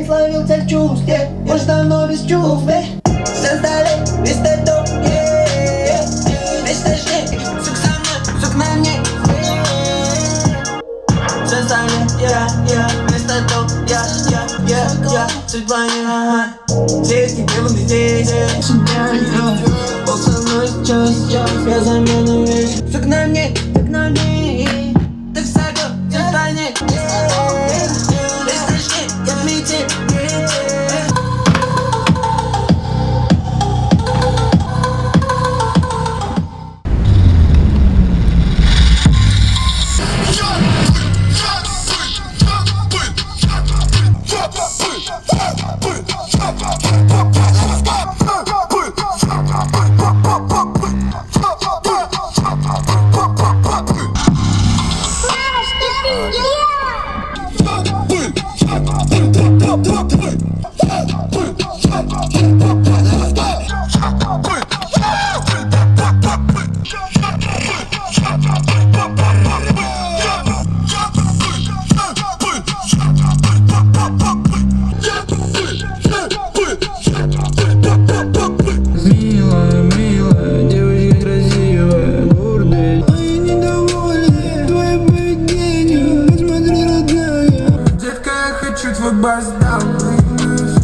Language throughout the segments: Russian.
день словился в чувстве, уж давно без чувств. Создали вместо дом, вместо жней, сук со мной, сук на мне. Создали, вместо дом, судьба не ага. Здесь не белый здесь, он со мной сейчас, я замену вещь. Сук на мне, так сагал, я тайник. Вместо жней, я в мите.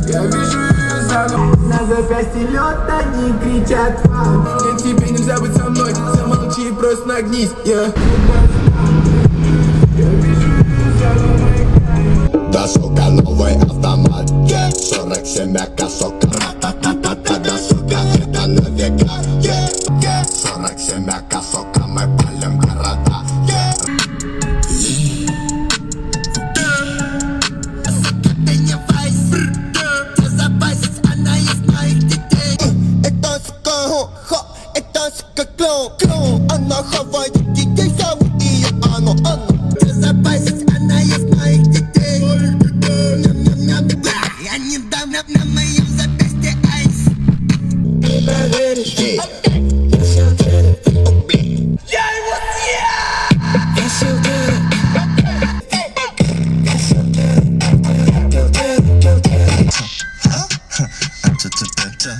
Я вижу ее задом. На запястье лед, они кричат вам. Нет, тебе нельзя быть со мной. Замолчи, просто нагнись. Я вижу ее задом. Да, сука, новый автомат. 47 косока. Да, сука, это на века. 47 косока, мы палим города. Она хавает детей, зовут ее Анна. Безопасность, она есть моих детей. Я не дам на моем запястье айс. Ты поверишь, я силтер. Я его съем! Я силтер. Я силтер.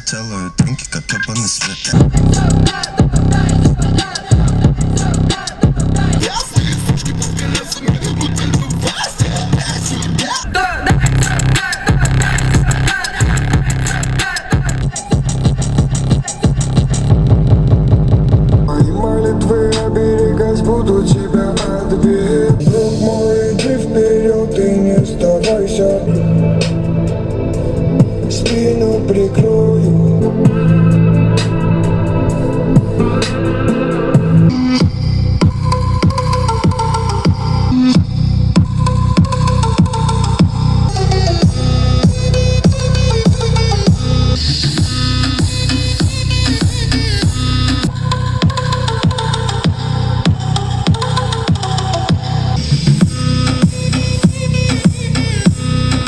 Целую танки, как ебаный свет. Буду тебя отбить. Друг мой, иди вперед и не сдавайся. Спину прикрою.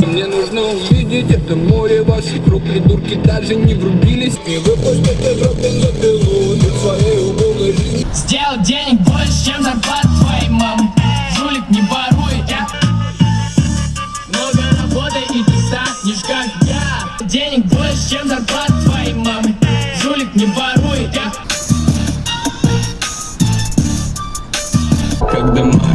Мне нужно увидеть это море ваших рук. Придурки даже не врубились. И выпустите дропы на пилу для своей убогой жизни. Сделал денег больше, чем зарплата твоей мамы. Жулик, не воруй, много работы и ты станешь как я. Денег больше, чем зарплата твоей мамы. Жулик, не воруй, Когда